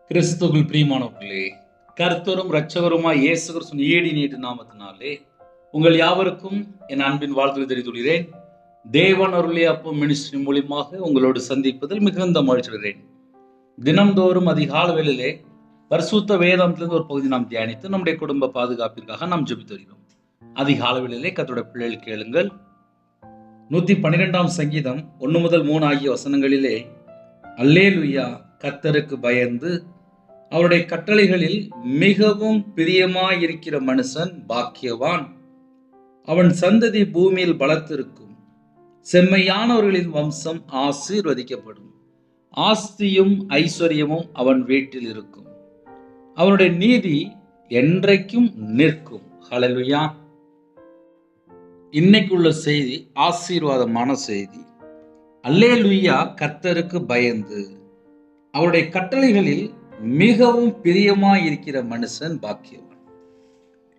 கிறிஸ்துவுக்குள் பிரியமானவர்களே, கர்த்தரும் இரட்சகருமாய் இயேசு கிறிஸ்துவின் ஈடு நீட்டு நாமத்தினாலே உங்கள் யாவருக்கும் என் அன்பின் வாழ்த்துக்களை தெரிவித்துள்ளேன். தேவன் அருளிய அப்பம் மினிஸ்ட்ரி மூலியமாக உங்களோடு சந்திப்பதில் மிகுந்த மகிழ்ச்சி அடைகிறேன். தினம்தோறும் அதிகால வேளையிலே பரிசுத்த வேதாந்தத்திலிருந்து ஒரு பகுதி நாம் தியானித்து நம்முடைய குடும்ப பாதுகாப்பிற்காக நாம் ஜெபித்து வருகிறோம். அதிகால வேளையிலே கர்த்தருடைய பிள்ளைகள் கேளுங்கள். 112ஆம் சங்கீதம் 1 முதல் 3 ஆகிய வசனங்களிலே, அல்லேலூயா, கர்த்தருக்கு பயந்து அவருடைய கட்டளைகளில் மிகவும் பிரியமாயிருக்கிற மனுஷன் பாக்கியவான். அவன் சந்ததி பூமியில் பலத்திருக்கும். செம்மையானவர்களின் வம்சம் ஆசீர்வதிக்கப்படும். ஆஸ்தியும் ஐஸ்வர்யமும் அவன் வீட்டில் இருக்கும். அவனுடைய நீதி என்றைக்கும் நிற்கும். ஹல்லேலூயா. இன்னைக்குள்ள செய்தி ஆசீர்வாதமான செய்தி. அல்லேலூயா, கர்த்தருக்கு பயந்து அவருடைய கட்டளைகளில் மிகவும் பிரியமாயிருக்கிற மனுஷன் பாக்கியவான்.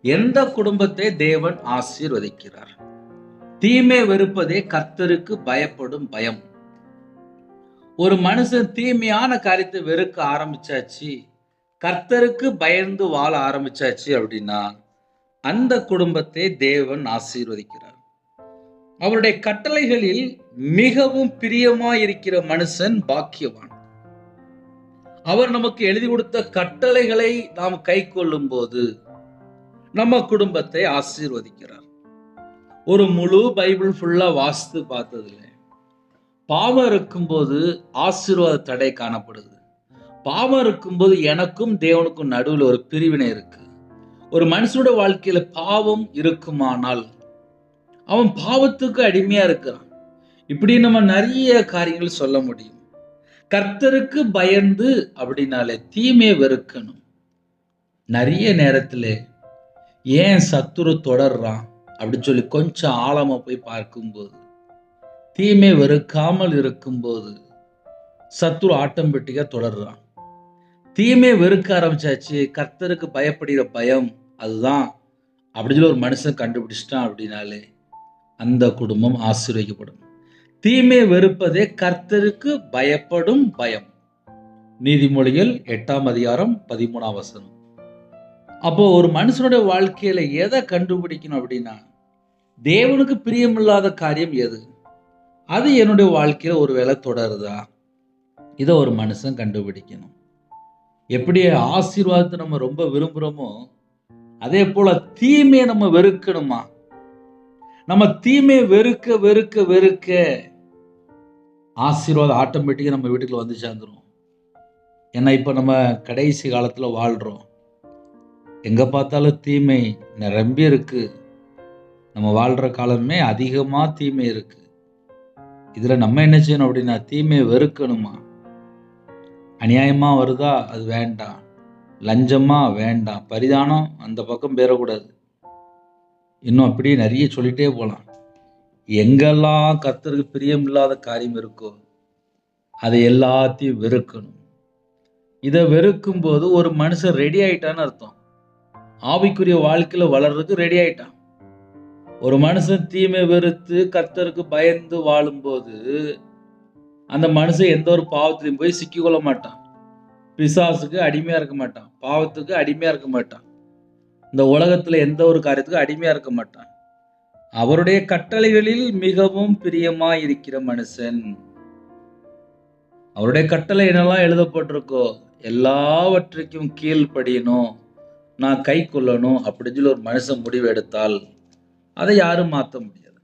எந்த குடும்பத்தை தேவன் ஆசீர்வதிக்கிறார்? தீமை வெறுப்பதே கர்த்தருக்கு பயப்படும் பயம். ஒரு மனுஷன் தீமையான காரியத்தை வெறுக்க ஆரம்பிச்சாச்சு, கர்த்தருக்கு பயந்து வாழ ஆரம்பிச்சாச்சு அப்படின்னா அந்த குடும்பத்தை தேவன் ஆசீர்வதிக்கிறார். அவருடைய கட்டளைகளில் மிகவும் பிரியமாயிருக்கிற மனுஷன் பாக்கியவான். அவர் நமக்கு எழுதி கொடுத்த கட்டளைகளை நாம் கை கொள்ளும் போது நம்ம குடும்பத்தை ஆசீர்வதிக்கிறார். ஒரு முழு பைபிள் ஃபுல்லா வாசித்து பார்த்ததுல பாவம் இருக்கும்போது ஆசீர்வாத தடை காணப்படுது. பாவம் இருக்கும்போது எனக்கும் தேவனுக்கும் நடுவில் ஒரு பிரிவினை இருக்கு. ஒரு மனுஷனோட வாழ்க்கையில பாவம் இருக்குமானால் அவன் பாவத்துக்கு அடிமையா இருக்கிறான். இப்படி நம்ம நிறைய காரியங்கள் சொல்ல முடியும். கர்த்தருக்கு பயந்து அப்படின்னாலே தீமையை வெறுக்கணும். நிறைய நேரத்துல ஏன் சத்துரு தொடர்றான் அப்படின்னு சொல்லி கொஞ்சம் ஆழமா போய் பார்க்கும்போது, தீமை வெறுக்காமல் இருக்கும்போது சத்துரு ஆட்டோமேட்டிக்கா தொடர்றான். தீமை வெறுக்க ஆரம்பிச்சாச்சு, கர்த்தருக்கு பயப்படுகிற பயம் அதுதான் அப்படின்னு சொல்லி ஒரு மனுஷன் கண்டுபிடிச்சிட்டான் அப்படின்னாலே அந்த குடும்பம் ஆசீர்வதிக்கப்படும். தீமை வெறுப்பதே கர்த்தருக்கு பயப்படும் பயம். நீதிமொழிகள் 8ஆம் அதிகாரம் 13ஆம் வசனம். அப்போ ஒரு மனுஷனுடைய வாழ்க்கையில எதை கண்டுபிடிக்கணும் அப்படின்னா, தேவனுக்கு பிரியமில்லாத காரியம் எது, அது என்னுடைய வாழ்க்கையில ஒருவேளை தொடருதா, இதை ஒரு மனுஷன் கண்டுபிடிக்கணும். எப்படி ஆசீர்வாதத்தை நம்ம ரொம்ப விரும்புகிறோமோ அதே போல தீமையை நம்ம வெறுக்கணுமா. நம்ம தீமையை வெறுக்க வெறுக்க வெறுக்க ஆசீர்வாதம் ஆட்டோமேட்டிக்காக நம்ம வீட்டுக்குள்ள வந்து சேர்ந்துடும். ஏன்னா இப்போ நம்ம கடைசி காலத்தில் வாழ்கிறோம். எங்கே பார்த்தாலும் தீமை நிரம்பி இருக்கு. நம்ம வாழ்கிற காலமே அதிகமாக தீமை இருக்கு. இதில் நம்ம என்ன செய்யணும் அப்படின்னா, தீமையை வெறுக்கணுமா. அநியாயமாக வருதா, அது வேண்டாம். லஞ்சமாக வேண்டாம். பரிதானம் அந்த பக்கம் பெறக்கூடாது. இன்னும் அப்படியே நிறைய சொல்லிட்டே போகலாம். எங்கெல்லாம் கர்த்தருக்கு பிரியம் இல்லாத காரியம் இருக்கோ அதை எல்லாத்தையும் வெறுக்கணும். இதை வெறுக்கும் போது ஒரு மனுஷன் ரெடி ஆயிட்டான்னு அர்த்தம். ஆவிக்குரிய வாழ்க்கையில வளர்றதுக்கு ரெடி ஆயிட்டான். ஒரு மனுஷன் தீமை வெறுத்து கர்த்தருக்கு பயந்து வாழும்போது அந்த மனுஷன் எந்த ஒரு பாவத்திலையும் போய் சிக்கிக்கொள்ள மாட்டான். பிசாசுக்கு அடிமையா இருக்க மாட்டான். பாவத்துக்கு அடிமையா இருக்க மாட்டான். இந்த உலகத்துல எந்த ஒரு காரியத்துக்கும் அடிமையா இருக்க மாட்டான். அவருடைய கட்டளைகளில் மிகவும் பிரியமாய் இருக்கிற மனுஷன். அவருடைய கட்டளை என்னெல்லாம் எழுதப்பட்டிருக்கோ எல்லாவற்றுக்கும் கீழ்ப்படியணும், நான் கை கொள்ளணும் அப்படின்னு சொல்லி ஒரு மனுஷன் முடிவு எடுத்தால் அதை யாரும் மாற்ற முடியாது.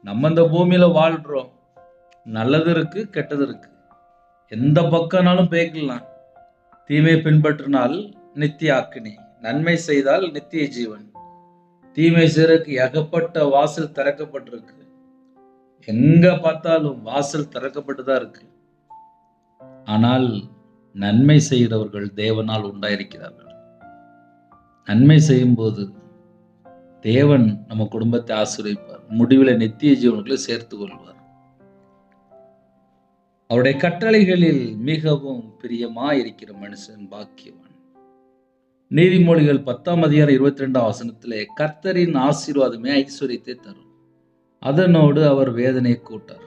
நம்ம இந்த பூமியில வாழ்றோம். நல்லது இருக்கு, கெட்டது இருக்கு. எந்த பக்கம்னாலும் பேக்கலாம். தீமை பின்பற்றினால் நித்திய அக்கினி, நன்மை செய்தால் நித்திய ஜீவன். தீமை செய்யறதுக்கு ஏகப்பட்ட வாசல் திறக்கப்பட்டிருக்கு. எங்க பார்த்தாலும் வாசல் திறக்கப்பட்டுதான் இருக்கு. ஆனால் நன்மை செய்கிறவர்கள் தேவனால் உண்டாயிருக்கிறார்கள். நன்மை செய்யும் போது தேவன் நம்ம குடும்பத்தை ஆசீர்வதிப்பார். முடிவில் நித்திய ஜீவனுக்குள்ள சேர்த்து கொள்வார். அவருடைய கட்டளைகளில் மிகவும் பிரியமாயிருக்கிற மனுஷன் பாக்கியவான். நீதிமொழிகள் 10ஆம் அதிகாரம் 22ஆம் வசனத்திலே, கர்த்தரின் ஆசீர்வாதமே ஐஸ்வர்யத்தை தரும், அதனோடு அவர் வேதனை கூட்டார்.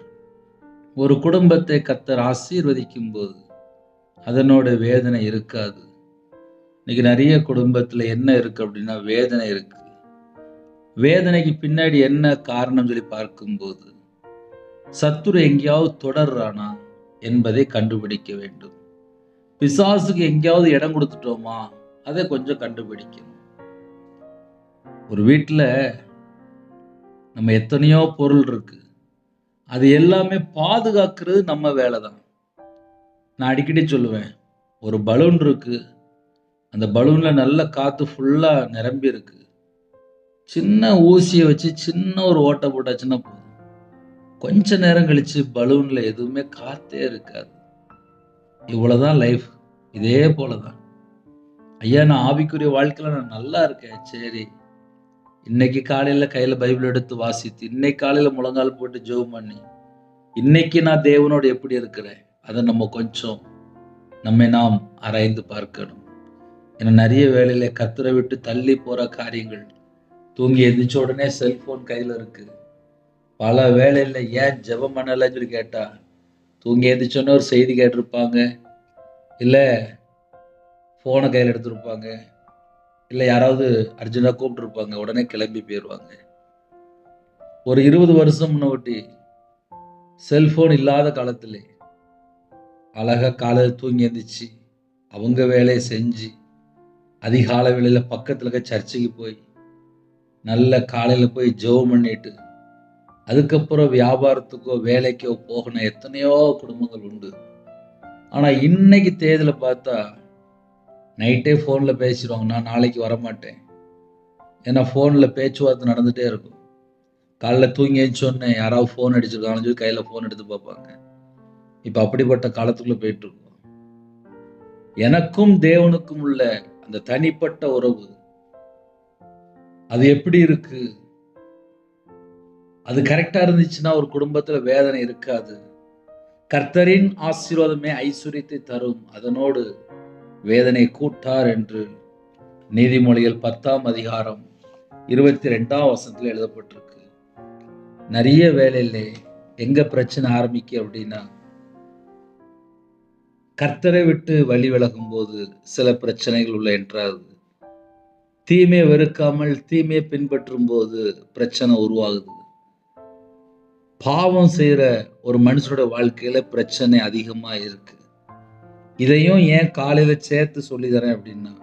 ஒரு குடும்பத்தை கர்த்தர் ஆசீர்வதிக்கும் போது அதனோட வேதனை இருக்காது. இன்னைக்கு நிறைய குடும்பத்துல என்ன இருக்கு அப்படின்னா வேதனை இருக்கு. வேதனைக்கு பின்னாடி என்ன காரணம் சொல்லி பார்க்கும்போது சத்துரு எங்கேயாவது தொடர்றானா என்பதை கண்டுபிடிக்க வேண்டும். பிசாசுக்கு எங்கேயாவது இடம் கொடுத்துட்டோமா அதை கொஞ்சம் கண்டுபிடிக்கணும். ஒரு வீட்டில் நம்ம எத்தனையோ பொருள் இருக்கு, அது எல்லாமே பாதுகாக்கிறது நம்ம வேலை தான். நான் அடிக்கடி சொல்லுவேன், ஒரு பலூன் இருக்கு, அந்த பலூன்ல நல்ல காத்து ஃபுல்லா நிரம்பி இருக்கு. சின்ன ஊசியை வச்சு சின்ன ஒரு ஓட்டை போட்டாச்சுன்னா போதும், கொஞ்ச நேரம் கழிச்சு பலூன்ல எதுவுமே காத்தே இருக்காது. இவ்வளவுதான் லைஃப். இதே போலதான் ஐயா, நான் ஆவிக்குரிய வாழ்க்கையில நான் நல்லா இருக்கேன். சரி, இன்னைக்கு காலையில கையில பைபிள் எடுத்து வாசித்து, இன்னைக்கு காலையில முழங்கால் போட்டு ஜெபம் பண்ணி, இன்னைக்கு நான் தேவனோடு எப்படி இருக்கிறேன் அதை நம்ம கொஞ்சம் நாம் ஆராய்ந்து பார்க்கணும். ஏன்னா நிறைய வேளையில கர்த்தரை விட்டு தள்ளி போற காரியங்கள், தூங்கி எந்திரிச்ச உடனே செல்போன் கையில இருக்கு. பல வேளையில ஏன் ஜெபம் பண்ணலன்னு சொல்லி கேட்டா, தூங்கி எந்திரிச்சோன்னே ஒரு செய்தி கேட்டிருப்பாங்க, இல்லை ஃபோனை கையில் எடுத்திருப்பாங்க, இல்லை யாராவது அர்ஜென்ட்டாக கூப்பிட்டுருப்பாங்க, உடனே கிளம்பி போயிடுவாங்க. ஒரு 20 வருஷம் முன்னாடி செல்போன் இல்லாத காலத்திலே அழகாக காலையில் தூங்கி எந்திரிச்சு அவங்க வேலையை செஞ்சு அதிகாலை வேளையில் பக்கத்தில் இருக்க சர்ச்சுக்கு போய் நல்ல காலையில் போய் ஜெபம் பண்ணிட்டு அதுக்கப்புறம் வியாபாரத்துக்கோ வேலைக்கோ போகணும் எத்தனையோ குடும்பங்கள் உண்டு. ஆனால் இன்னைக்கு தேதியில் பார்த்தா நைட்டே ஃபோனில் பேசிடுவாங்க, நான் நாளைக்கு வரமாட்டேன். ஏன்னா ஃபோனில் பேச்சுவார்த்தை நடந்துகிட்டே இருக்கும். காலைல தூங்கி எழுந்தோடனே யாராவது ஃபோன் அடிச்சிருக்காங்கன்னு சொல்லி கையில் ஃபோன் எடுத்து பார்ப்பாங்க. இப்போ அப்படிப்பட்ட காலத்துக்குள்ளே போயிட்டு இருக்கோம். எனக்கும் தேவனுக்கும் உள்ள அந்த தனிப்பட்ட உறவு அது எப்படி இருக்கு? அது கரெக்டாக இருந்துச்சுன்னா ஒரு குடும்பத்தில் வேதனை இருக்காது. கர்த்தரின் ஆசீர்வாதமே ஐஸ்வர்யத்தை தரும், அதனோடு வேதனை கூட்டார் என்று நீதிமொழிகள் 10ஆம் அதிகாரம் 22ஆம் வசனத்தில் எழுதப்பட்டிருக்கு. நிறைய வேலையிலே எங்க பிரச்சனை ஆரம்பிக்க அப்படின்னா, கர்த்தரை விட்டு வழி விலகும் போது சில பிரச்சனைகள் உள்ள என்றாது. தீமையை வெறுக்காமல் தீமையை பின்பற்றும் போது பிரச்சனை உருவாகுது. பாவம் செய்யற ஒரு மனுஷனோட வாழ்க்கையில பிரச்சனை அதிகமா இருக்கு. இதையும் ஏன் காலையில சேர்த்து சொல்லி தரேன் அப்படின்னா,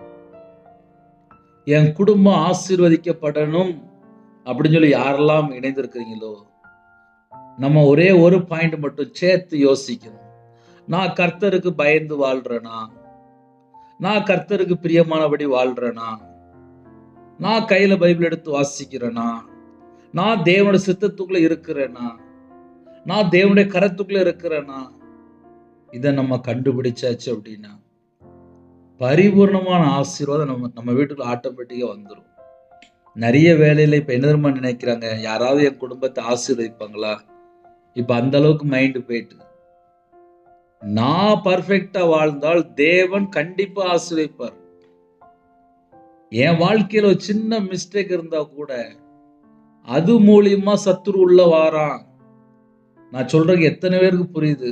என் குடும்பம் ஆசீர்வதிக்கப்படணும் அப்படின்னு சொல்லி யாரெல்லாம் இணைந்திருக்கிறீங்களோ, நம்ம ஒரே ஒரு பாயிண்ட் மட்டும் சேர்த்து யோசிக்கணும். நான் கர்த்தருக்கு பயந்து வாழ்றேனா? நான் கர்த்தருக்கு பிரியமானபடி வாழ்றேனா? நான் கையில பைபிள் எடுத்து வாசிக்கிறேனா? நான் தேவனுடைய சித்தத்துக்குள்ள இருக்கிறேனா? நான் தேவனுடைய கரத்துக்குள்ள இருக்கிறேனா? இதை நம்ம கண்டுபிடிச்சாச்சு அப்படின்னா பரிபூர்ணமான ஆசீர்வாதம் நம்ம வீட்டுக்குள்ள ஆட்டோமேட்டிக்கா வந்துடும். நிறைய வேலையில இப்ப என்ன தெரியுமா நினைக்கிறாங்க, யாராவது என் குடும்பத்தை ஆசீர்வதிப்பாங்களா? இப்ப அந்த அளவுக்கு மைண்ட் போயிட்டு, நான் பர்ஃபெக்டா வாழ்ந்தால் தேவன் கண்டிப்பா ஆசீர்வதிப்பார். என் வாழ்க்கையில ஒரு சின்ன மிஸ்டேக் இருந்தா கூட அது மூலியமா சத்துரு உள்ள வாரான். நான் சொல்றது எத்தனை பேருக்கு புரியுது?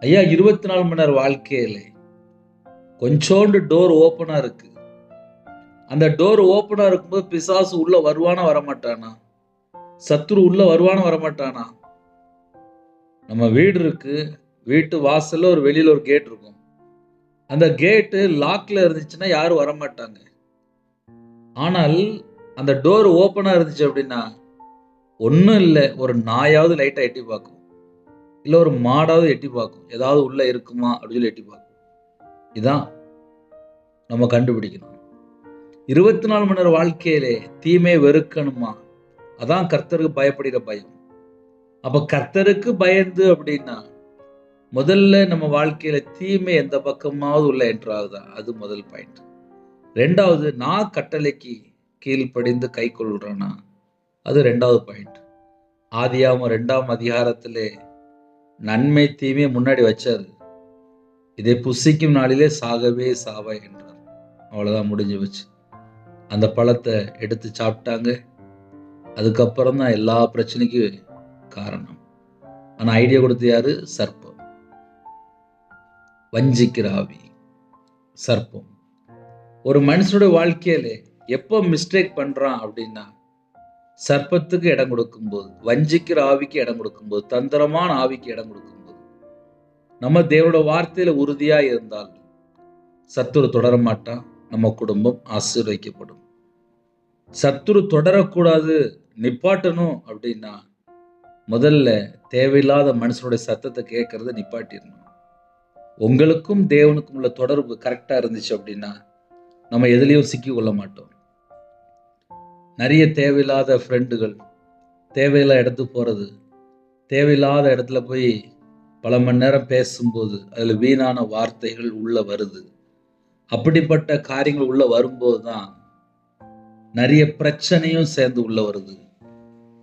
ஐயா, 24 மணி நேரம் வாழ்க்கையில கொஞ்சோண்டு டோர் ஓப்பனா இருக்கு. அந்த டோர் ஓப்பனா இருக்கும்போது பிசாசு உள்ள வருவானா வரமாட்டானா? சத்துரு உள்ள வருவானா வரமாட்டானா? நம்ம வீடு இருக்கு, வீட்டு வாசல்ல ஒரு வெளியில ஒரு கேட் இருக்கும். அந்த கேட்டு லாக்ல இருந்துச்சுன்னா யாரும் வரமாட்டாங்க. ஆனால் அந்த டோர் ஓப்பனா இருந்துச்சு அப்படின்னா ஒன்றும் இல்லை, ஒரு நாயாவது லைட்டா எட்டி பார்க்கும், இல்லை ஒரு மாடாவது எட்டி பார்க்கும், ஏதாவது உள்ள இருக்குமா அப்படின்னு சொல்லி எட்டி பார்க்கும். இதான் நம்ம கண்டுபிடிக்கணும். 24 மணி நேரம் வாழ்க்கையிலே தீமையை வெறுக்கணுமா? அதான் கர்த்தருக்கு பயப்படுகிற பயம். அப்ப கர்த்தருக்கு பயந்து அப்படின்னா முதல்ல நம்ம வாழ்க்கையில தீமை எந்த பக்கமாவது உள்ள என்றாகுதா? அது முதல் பாயிண்ட். ரெண்டாவது, நான் கட்டளைக்கு கீழ்ப்படிந்து கை கொள்றேனா? அது ரெண்டாவது பாயிண்ட். ஆதியாகமம் 2ஆம் அதிகாரத்திலே நன்மை தீமையை முன்னாடி வச்சாரு. இதை புசிக்கும் நாளிலே சாகவே சாவாய் என்றார். அவ்வளவுதான், முடிஞ்சு வச்சு. அந்த பழத்தை எடுத்து சாப்பிட்டாங்க. அதுக்கப்புறம் தான் எல்லா பிரச்சனைக்கும் காரணம். ஆனால் ஐடியா கொடுத்து யாரு? சர்ப்பம். வஞ்சிக்கிற ஆவி, சர்ப்பம். ஒரு மனுஷனுடைய வாழ்க்கையில எப்போ மிஸ்டேக் பண்றான் அப்படின்னா, சர்ப்பத்துக்கு இடம் கொடுக்கும்போது, வஞ்சிக்கிற ஆவிக்கு இடம் கொடுக்கும்போது, தந்திரமான ஆவிக்கு இடம் கொடுக்கும்போது, நம்ம தேவனோட வார்த்தையில உறுதியா இருந்தால் சத்துரு தொடர மாட்டான். நம்ம குடும்பம் ஆசீர்வதிக்கப்படும். சத்துரு தொடரக்கூடாது, நிப்பாட்டணும் அப்படின்னா முதல்ல தேவையில்லாத மனுஷனுடைய சத்தத்தை கேட்கறத நிப்பாட்டிடணும். உங்களுக்கும் தேவனுக்கும் உள்ள தொடர்பு கரெக்டா இருந்துச்சு அப்படின்னா நம்ம எதுலேயும் சிக்கி கொள்ள மாட்டோம். நிறைய தேவையில்லாத ஃப்ரெண்டுகள், தேவையில்லாத இடத்துக்கு போகிறது, தேவையில்லாத இடத்துல போய் பல மணி நேரம் பேசும்போது அதில் வீணான வார்த்தைகள் உள்ள வருது. அப்படிப்பட்ட காரியங்கள் உள்ள வரும்போது தான் நிறைய பிரச்சனையும் சேர்ந்து உள்ள வருது.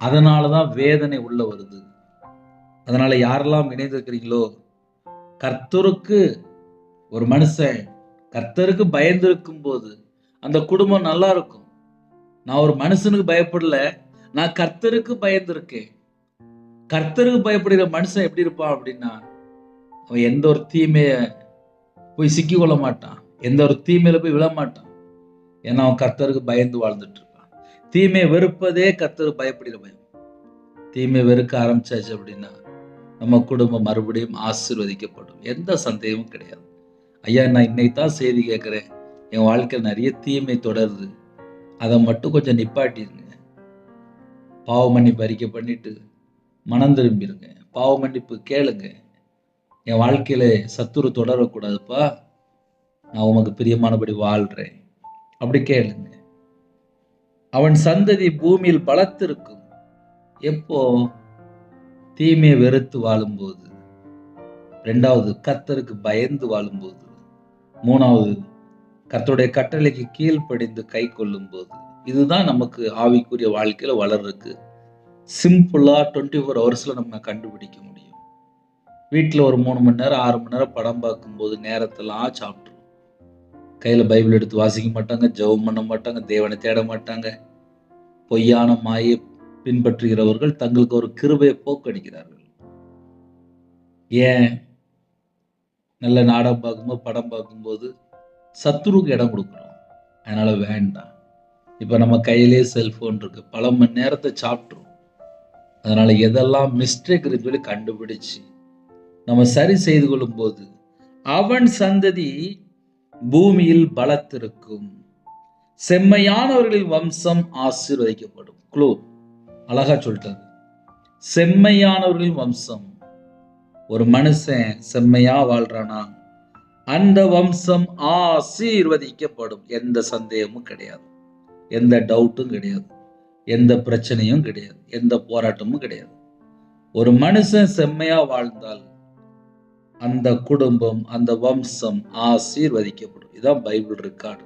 அதனால தான் வேதனை உள்ள வருது. அதனால யாரெல்லாம் இணைந்திருக்கிறீங்களோ, கர்த்தருக்கு ஒரு மனுஷன் கர்த்தருக்கு பயந்திருக்கும் போது அந்த குடும்பம் நல்லா இருக்கும். நான் ஒரு மனுஷனுக்கு பயப்படல, நான் கர்த்தருக்கு பயந்திருக்கேன். கர்த்தருக்கு பயப்படுகிற மனுஷன் எப்படி இருப்பான் அப்படின்னா, அவன் எந்த ஒரு தீமைய போய் சிக்கி கொள்ள மாட்டான், எந்த ஒரு தீமையில போய் விழ மாட்டான். ஏன்னா அவன் கர்த்தருக்கு பயந்து வாழ்ந்துட்டு இருப்பான். தீமையை வெறுப்பதே கர்த்தருக்கு பயப்படுகிற பயம். தீமையை வெறுக்க ஆரம்பிச்சாச்சு அப்படின்னா நம்ம குடும்பம் மறுபடியும் ஆசீர்வதிக்கப்படும். எந்த சந்தேகமும் கிடையாது. ஐயா, நான் இன்னைக்கு தான் செய்தி கேட்குறேன், என் வாழ்க்கையில் நிறைய தீமை தொடருது, அதை மட்டும் கொஞ்சம் நிப்பாட்டிருங்க. பாவ மன்னிப்பு அறிக்கை பண்ணிட்டு மனம் திரும்பிடுங்க. பாவ மன்னிப்பு கேளுங்க. என் வாழ்க்கையில சத்துரு தொடரக்கூடாதுப்பா, நான் உமக்கு பிரியமானபடி வாழ்றேன் அப்படி கேளுங்க. அவன் சந்ததி பூமியில் பலத்திருக்கும். எப்போ? தீமையை வெறுத்து வாழும்போது. ரெண்டாவது, கர்த்தருக்கு பயந்து வாழும்போது. மூணாவது, கர்த்தருடைய கட்டளைக்கு கீழ்ப்படிந்து கை கொள்ளும் போது. இதுதான் நமக்கு ஆவிக்குரிய வாழ்க்கையில வளர்றதுக்கு சிம்பிளா 24 ஹவர்ஸ்ல நம்ம கண்டுபிடிக்க முடியும். வீட்டில் ஒரு 3 மணி நேரம் 6 மணி நேரம் படம் பார்க்கும்போது நேரத்தெல்லாம் சாப்பிட்ருவோம். கையில் பைபிள் எடுத்து வாசிக்க மாட்டாங்க, ஜெபம் பண்ண மாட்டாங்க, தேவனை தேட மாட்டாங்க. பொய்யான மாயை பின்பற்றுகிறவர்கள் தங்களுக்கு ஒரு கிருபையை போக்கடிக்கிறார்கள். ஏன்? நல்ல நாடகம் பார்க்கும்போது படம் பார்க்கும்போது சத்துருக்கு இடம் கொடுக்குறோம். அதனால வேண்டாம். இப்போ நம்ம கையிலே செல்போன் இருக்கு, பல மணி நேரத்தை சாப்பிட்ருவோம். அதனால எதெல்லாம் மிஸ்டேக் சொல்லி கண்டுபிடிச்சு நம்ம சரி செய்து கொள்ளும் போது அவன் சந்ததி பூமியில் பலத்திருக்கும். செம்மையானவர்களின் வம்சம் ஆசீர்வதிக்கப்படும். க்ளூ அழகா சொல்லிட்டாங்க. செம்மையானவர்களின் வம்சம். ஒரு மனுஷன் செம்மையா வாழ்றானா அந்த வம்சம் ஆசீர்வதிக்கப்படும். எந்த சந்தேகமும் கிடையாது, எந்த டவுட்டும் கிடையாது, எந்த பிரச்சனையும் கிடையாது, எந்த போராட்டமும் கிடையாது. ஒரு மனுஷன் செம்மையா வாழ்ந்தால் அந்த குடும்பம், அந்த வம்சம் ஆசீர்வதிக்கப்படும். இதான் பைபிள் ரெக்கார்டு.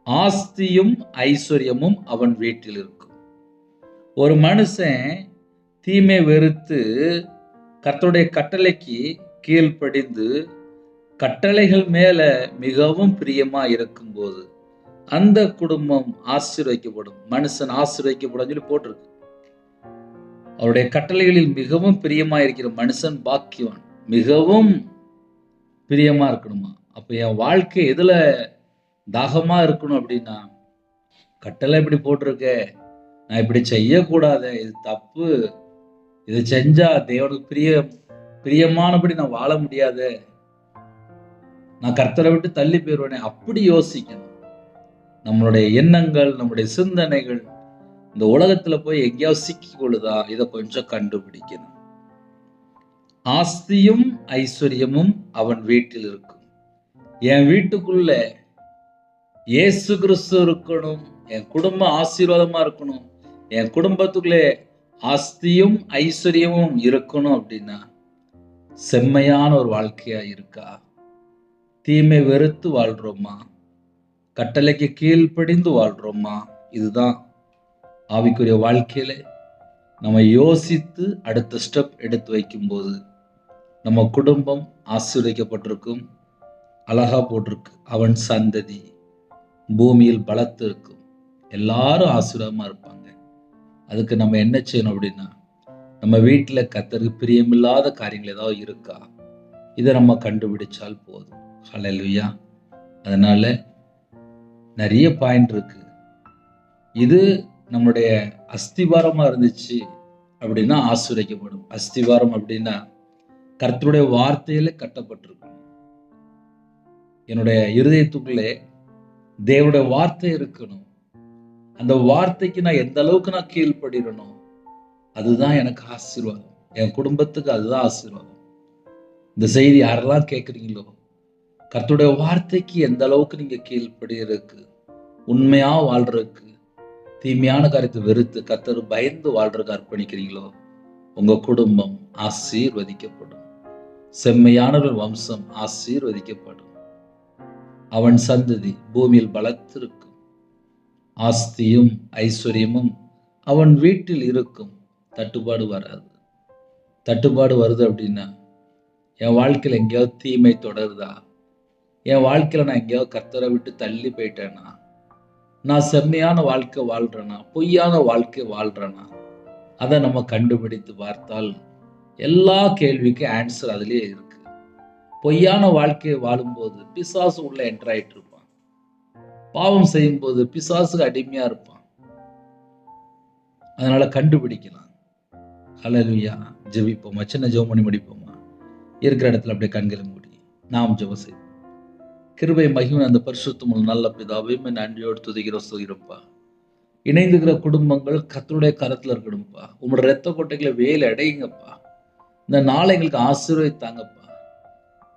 ஆஸ்தியும் ஐஸ்வர்யமும் அவன் வீட்டில் இருக்கும். ஒரு மனுஷன் தீமை வெறுத்து கர்த்தருடைய கட்டளைக்கு கீழ்ப்படிந்து கட்டளைகள் மேல மிகவும் பிரியமா இருக்கும்போது அந்த குடும்பம் ஆசீர்வதிக்கப்படும். மனுஷன் ஆசீர்வதிக்கப்படும் சொல்லி போட்டிருக்கு. அவருடைய கட்டளைகளில் மிகவும் பிரியமா இருக்கிற மனுஷன் பாக்கியவான். மிகவும் பிரியமா இருக்கணுமா? அப்ப என் வாழ்க்கை எதுல தாகமா இருக்கணும் அப்படின்னா, கட்டளை இப்படி போட்டிருக்க, நான் இப்படி செய்யக்கூடாது, இது தப்பு, இது செஞ்சா தேவனுக்கு பிரியமானபடி நான் வாழ முடியாது, நான் கர்த்தரை விட்டு தள்ளி போயிடுவேனே, அப்படி யோசிக்கணும். நம்மளுடைய எண்ணங்கள், நம்முடைய சிந்தனைகள் இந்த உலகத்துல போய் எங்கேயாவது சிக்கி கொள்ளுதா, இதை கொஞ்சம் கண்டுபிடிக்கணும். ஆஸ்தியும் ஐஸ்வர்யமும் அவன் வீட்டில் இருக்கும். என் வீட்டுக்குள்ள இயேசு கிறிஸ்து இருக்கணும், என் குடும்பம் ஆசீர்வாதமா இருக்கணும், என் குடும்பத்துக்குள்ளே ஆஸ்தியும் ஐஸ்வர்யமும் இருக்கணும் அப்படின்னா செம்மையான ஒரு வாழ்க்கையா இருக்கா? தீமை வெறுத்து வாழ்றோமா? கட்டளைக்கு கீழ்ப்படிந்து வாழ்றோமா? இதுதான் ஆவிக்குரிய வாழ்க்கையில நம்ம யோசித்து அடுத்த ஸ்டெப் எடுத்து வைக்கும்போது நம்ம குடும்பம் ஆசீர்வதிக்கப்பட்டிருக்கும். அழகா போட்டிருக்கு, அவன் சந்ததி பூமியில் பலத்து இருக்கும். எல்லாரும் ஆசீர்வாதமா இருப்பாங்க. அதுக்கு நம்ம என்ன செய்யணும் அப்படின்னா, நம்ம வீட்டில் கர்த்தருக்கு பிரியமில்லாத காரியங்கள் ஏதாவது இருக்கா, இதை நம்ம கண்டுபிடிச்சால் போதும். ஹல்லேலூயா. அதனால நிறைய பாயிண்ட் இருக்கு. இது நம்முடைய அஸ்திவாரமா இருந்துச்சு அப்படின்னா ஆசீர்வதிக்கப்படும். அஸ்திவாரம் அப்படின்னா கர்த்தருடைய வார்த்தையில கட்டப்பட்டிருக்கும். என்னுடைய இருதயத்துக்குள்ளே தேவனுடைய வார்த்தை இருக்கணும். அந்த வார்த்தைக்கு நான் எந்த அளவுக்கு நான் கீழ்ப்படிறணும், அதுதான் எனக்கு ஆசீர்வாதம். என் குடும்பத்துக்கு அதுதான் ஆசீர்வாதம். இந்த செய்தி யாரெல்லாம் கேட்குறீங்களோ, கர்த்தருடைய வார்த்தைக்கு எந்த அளவுக்கு நீங்க கீழ்ப்படிறதுக்கு, உண்மையா வாழ்றதுக்கு, தீமையான காரியத்தை வெறுத்து கர்த்தர் பயந்து வாழ்றதுக்கு அர்ப்பணிக்கிறீங்களோ, உங்க குடும்பம் ஆசீர்வதிக்கப்படும். செம்மையானவர்கள் வம்சம் ஆசீர்வதிக்கப்படும். அவன் சந்ததி பூமியில் பலத்திருக்கும். ஆஸ்தியும் ஐஸ்வர்யமும் அவன் வீட்டில் இருக்கும். தட்டுப்பாடு வராது. தட்டுப்பாடு வருது அப்படின்னா, என் வாழ்க்கையில் எங்கேயாவது தீமை தொடருதா, என் வாழ்க்கையில் நான் எங்கேயாவது கர்த்தரை விட்டு தள்ளி போயிட்டேனா, நான் செம்மையான வாழ்க்கை வாழ்றேனா, பொய்யான வாழ்க்கை வாழ்றேனா, அதை நம்ம கண்டுபிடித்து பார்த்தால் எல்லா கேள்விக்கும் ஆன்சர் அதுலேயே இருக்கு. பொய்யான வாழ்க்கையை வாழும்போது பிசாசு உள்ள என்டர் ஆயிட்டு இருப்பான். பாவம் செய்யும் போது பிசாசுக்கு அடிமையா இருப்பான். அதனால கண்டுபிடிக்கலாம். ஹல்லேலூயா. ஜெபிப்போமா. சின்ன ஜெபம் பண்ணி முடிப்போமா. இருக்கிற இடத்துல அப்படியே கண்களை மூடி நாம் ஜெபம் செய்வோம். கிருபை மகிமை அந்த பரிசுத்தமுள்ள நல்ல பிதாவே, நன்றியோடு துதிக்கிறோம், சொல்கிறோம்ப்பா. இணைந்துக்கிற குடும்பங்கள் கர்த்தருடைய கரத்துல இருக்கணும்ப்பா. உங்களோட ரத்த கொட்டைகளை வேலை அடையுங்கப்பா. இந்த நாளை எங்களுக்கு ஆசீர்வதித்தாங்கப்பா.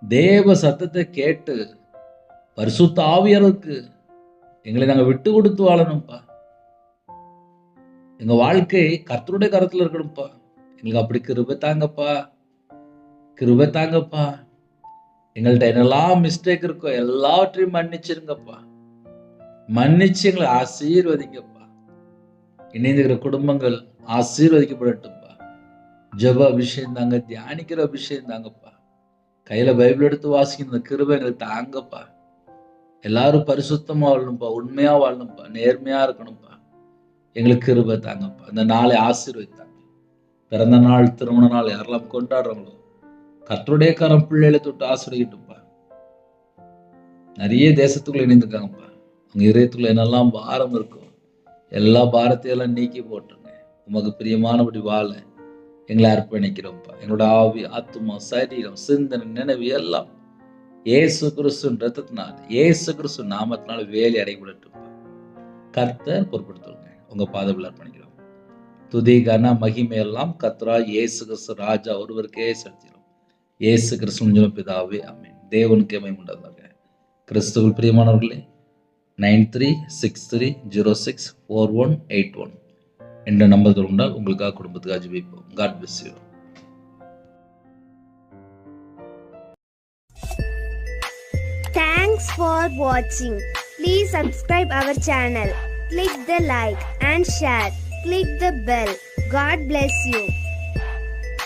தேவ சத்தத்தை கேட்டு பரிசுத்த ஆவியாருக்கு எங்களை நாங்கள் விட்டு கொடுத்து வாழணும்ப்பா. எங்க வாழ்க்கை கர்த்தருடைய கரத்துல இருக்கணும்ப்பா. எங்களுக்கு அப்படி கிருபை தாங்கப்பா, கிருபை தாங்கப்பா. எங்கள்கிட்ட என்னெல்லாம் மிஸ்டேக் இருக்கோ எல்லாவற்றையும் மன்னிச்சிருங்கப்பா. மன்னிச்சு எங்களை ஆசீர்வதிங்கப்பா. இணைந்துகிற குடும்பங்கள் ஆசீர்வதிக்கப்படட்டும்ப்பா. ஜெப அபிஷேகம் தாங்க, தியானிக்கிற அபிஷேகம் தாங்கப்பா. கையில பைபிள் எடுத்து வாசிக்கிற கிருபை எங்களுக்கு தாங்கப்பா. எல்லாரும் பரிசுத்தமா வாழணும்ப்பா, உண்மையா வாழணும்ப்பா, நேர்மையா இருக்கணும்ப்பா. எங்களுக்கு கிருபை தாங்கப்பா. இந்த நாளை ஆசீர்வதித்தாங்க. பிறந்த நாள், திருமண நாள் யாரெல்லாம் கொண்டாடுறாங்களோ கர்த்தருடைய கரம் பிள்ளைகளை தொட்டு ஆசீர்வதிக்கட்டும்ப்பா. நிறைய தேசத்துக்குள்ள இணைந்துருக்காங்கப்பா. அவங்க இதயத்துக்குள்ள என்னெல்லாம் பாரம் இருக்கும் எல்லா பாரத்தையெல்லாம் நீக்கி போட்டுருங்க. உமக்கு பிரியமானபடி வாழ எங்களை அர்ப்பணிக்கிறோம்ப்பா. எங்களோட ஆவி, ஆத்துமா, சரீரம், சிந்தனை, நினைவு எல்லாம் இயேசு கிறிஸ்துவின் ரத்தத்தினால், இயேசு கிறிஸ்து நாமத்தினால வேலை அடைபடட்டும்ப்பா. கர்த்தர் பொறுப்படுத்துங்க. உங்க பாதத்தில் அர்ப்பணிக்கிறோம். துதி, கன, மகிமை எல்லாம் கர்த்தரா இயேசு கிறிஸ்து ராஜா ஒருவருக்கே செலுத்திடும். இயேசு கிறிஸ்து பிதாவே, ஆமென். தேவனுக்கு மகிமை உண்டாதாக. கிறிஸ்துவில் பிரியமானவர்களே, 9363064181 என்ற நம்பர்கள் உண்டால் உங்களுக்காக குடும்பத்துக்காக ஜெபிப்போம். God bless you. Thanks for watching. Please subscribe our channel. Click the like and share. Click the bell. God bless you.